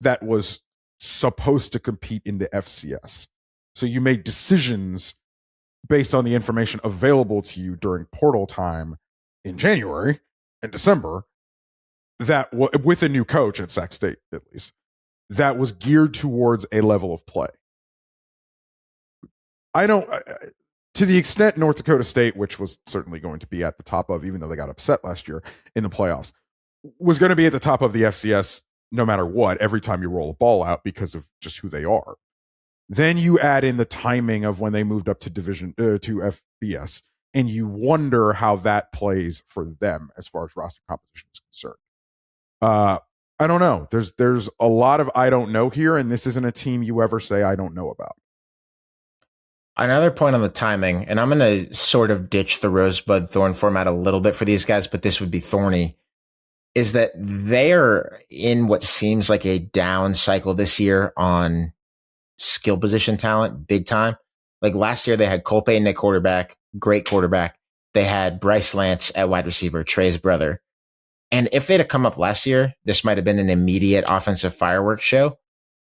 that was supposed to compete in the FCS. So you made decisions based on the information available to you during portal time in January and December, that with a new coach at Sac State, at least, that was geared towards a level of play. I don't, to the extent North Dakota State, which was certainly going to be at the top of, even though they got upset last year in the playoffs, was going to be at the top of the FCS no matter what, every time you roll a ball out because of just who they are. Then you add in the timing of when they moved up to to FBS, and you wonder how that plays for them as far as roster composition is concerned. I don't know. There's a lot of I don't know here, and this isn't a team you ever say I don't know about. Another point on the timing, and I'm going to sort of ditch the Rosebud Thorn format a little bit for these guys, but this would be thorny, is that they're in what seems like a down cycle this year on skill position talent, big time. Like last year, they had Cole Payton at quarterback, great quarterback. They had Bryce Lance at wide receiver, Trey's brother. And if they'd have come up last year, this might have been an immediate offensive fireworks show,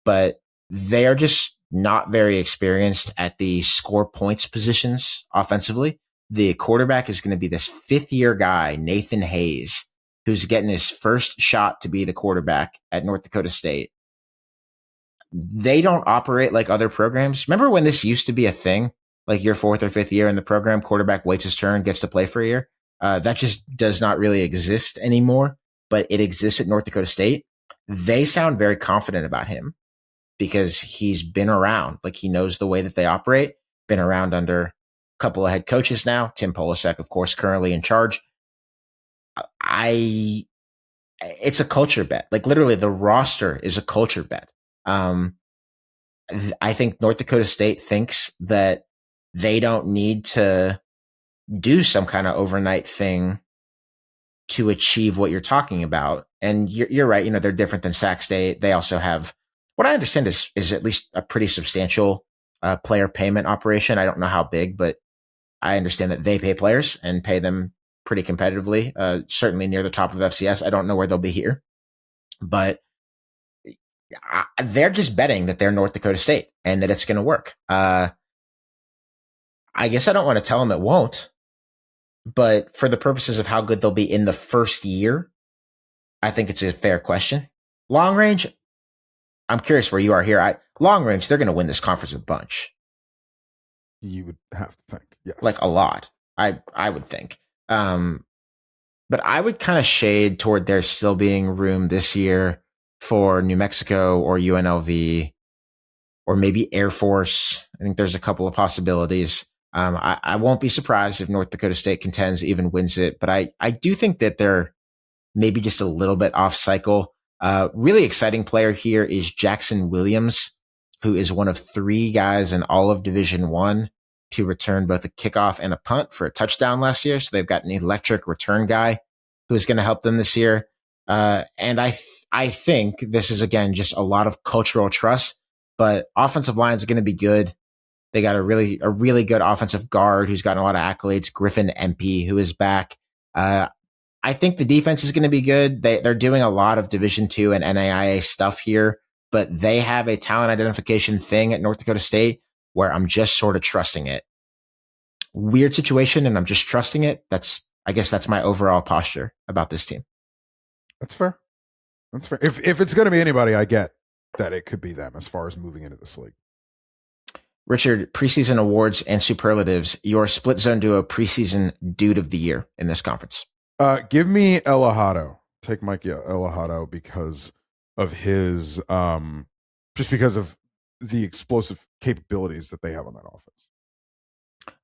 but they are just not very experienced at the score points positions offensively. The quarterback is going to be this 5th-year guy, Nathan Hayes, who's getting his first shot to be the quarterback at North Dakota State. They don't operate like other programs. Remember when this used to be a thing? Like your 4th or 5th year in the program, quarterback waits his turn, gets to play for a year. That just does not really exist anymore, but it exists at North Dakota State. They sound very confident about him. because he's been around. Like, he knows the way that they operate, been around under a couple of head coaches now. Tim Polasek, of course, currently in charge. It's a culture bet. Like, literally, the roster is a culture bet. I think North Dakota State thinks that they don't need to do some kind of overnight thing to achieve what you're talking about. And you're right. They're different than Sac State. They also have, what I understand is at least a pretty substantial player payment operation. I don't know how big, but I understand that they pay players and pay them pretty competitively, certainly near the top of FCS. I don't know where they'll be here, but they're just betting that they're North Dakota State and that it's going to work. I guess I don't want to tell them it won't, but for the purposes of how good they'll be in the first year, I think it's a fair question. Long range, I'm curious where you are here. Long range, they're going to win this conference a bunch. You would have to think, yes. Like a lot, I would think. But I would kind of shade toward there still being room this year for New Mexico or UNLV or maybe Air Force. I think there's a couple of possibilities. I won't be surprised if North Dakota State contends, even wins it, but I do think that they're maybe just a little bit off cycle. Really exciting player here is Jackson Williams, who is one of 3 guys in all of Division I to return both a kickoff and a punt for a touchdown last year. So they've got an electric return guy who is going to help them this year. And I think this is, again, just a lot of cultural trust, but offensive line is going to be good. They got a really good offensive guard who's gotten a lot of accolades, Griffin MP, who is back. I think the defense is going to be good. They're doing a lot of Division II and NAIA stuff here, but they have a talent identification thing at North Dakota State where I'm just sort of trusting it. Weird situation, and I'm just trusting it. I guess that's my overall posture about this team. That's fair. That's fair. If it's going to be anybody, I get that it could be them as far as moving into this league. Richard, preseason awards and superlatives. Your split zone duo preseason dude of the year in this conference. Give me Elahado. Take Mike Elahado because of his, just because of the explosive capabilities that they have on that offense.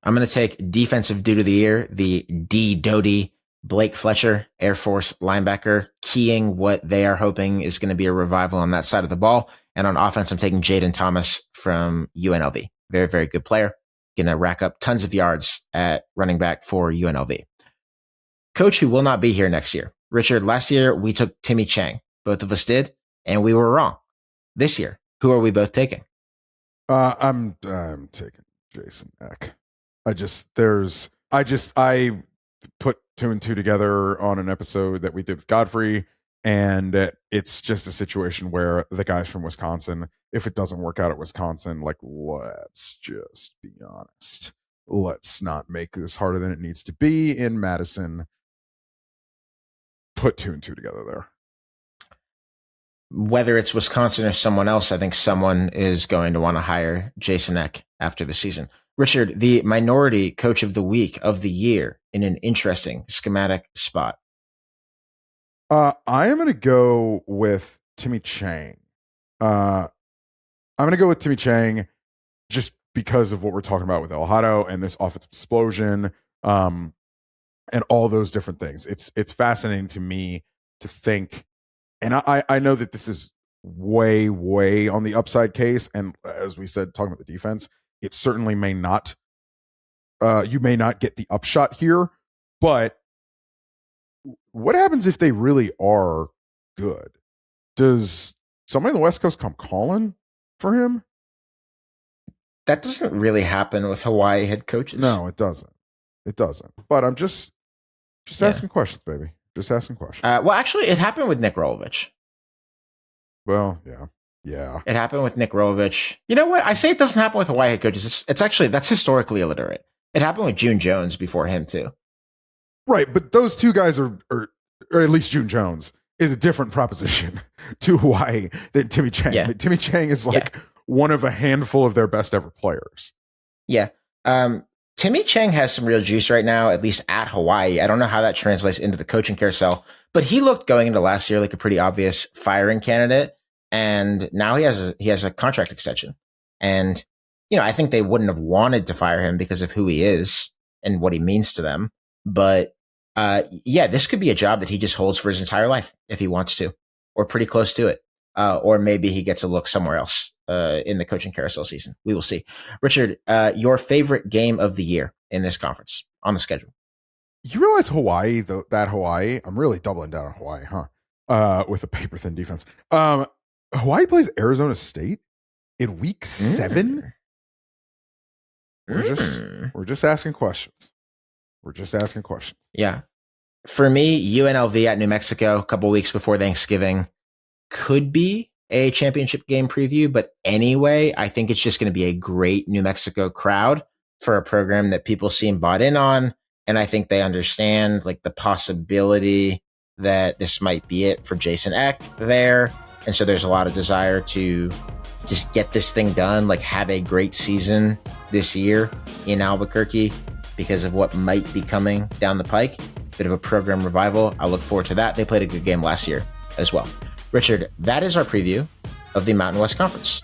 I'm going to take defensive dude of the year, the D Doty, Blake Fletcher, Air Force linebacker, keying what they are hoping is going to be a revival on that side of the ball. And on offense, I'm taking Jaden Thomas from UNLV. Very, very good player. Going to rack up tons of yards at running back for UNLV. Coach who will not be here next year. Richard, last year we took Timmy Chang. Both of us did, and we were wrong. This year, who are we both taking? I'm taking Jason Eck. I put 2 and 2 together on an episode that we did with Godfrey, and it's just a situation where the guys from Wisconsin, if it doesn't work out at Wisconsin, like, let's just be honest. Let's not make this harder than it needs to be in Madison. Put 2 and 2 together there. Whether it's Wisconsin or someone else, I think someone is going to want to hire Jason Eck after the season. Richard, the minority coach of the week of the year in an interesting schematic spot. I am going to go with Timmy Chang. I'm going to go with Timmy Chang just because of what we're talking about with Elahado and this offensive explosion, and all those different things. It's fascinating to me to think, and I know that this is way, way on the upside case, and as we said, talking about the defense, it certainly may not, you may not get the upshot here, but what happens if they really are good? Does somebody on the West Coast come calling for him? That doesn't really happen with Hawaii head coaches. No, it doesn't. It doesn't. But I'm just asking questions, baby. Just asking questions. Well, actually, it happened with Nick Rolovich. Well, yeah. Yeah. It happened with Nick Rolovich. You know what? I say it doesn't happen with Hawaii head coaches. It's actually, that's historically illiterate. It happened with June Jones before him, too. Right. But those two guys are or at least June Jones, is a different proposition to Hawaii than Timmy Chang. Yeah. Timmy Chang is like one of a handful of their best ever players. Yeah. Timmy Chang has some real juice right now, at least at Hawaii. I don't know how that translates into the coaching carousel, but he looked going into last year like a pretty obvious firing candidate. and now he has a contract extension. And, I think they wouldn't have wanted to fire him because of who he is and what he means to them. But, this could be a job that he just holds for his entire life if he wants to, or pretty close to it. Or maybe he gets a look somewhere else in the coaching carousel season. We will see. Richard, your favorite game of the year in this conference on the schedule? You realize Hawaii, that Hawaii, I'm really doubling down on Hawaii, huh? With a paper thin defense. Hawaii plays Arizona State in week 7. We're just asking questions. Yeah. For me, UNLV at New Mexico a couple weeks before Thanksgiving could be a championship game preview. But anyway, I think it's just going to be a great New Mexico crowd for a program that people seem bought in on. And I think they understand like the possibility that this might be it for Jason Eck there. And so there's a lot of desire to just get this thing done, like have a great season this year in Albuquerque because of what might be coming down the pike. Bit of a program revival. I look forward to that. They played a good game last year as well. Richard, that is our preview of the Mountain West Conference.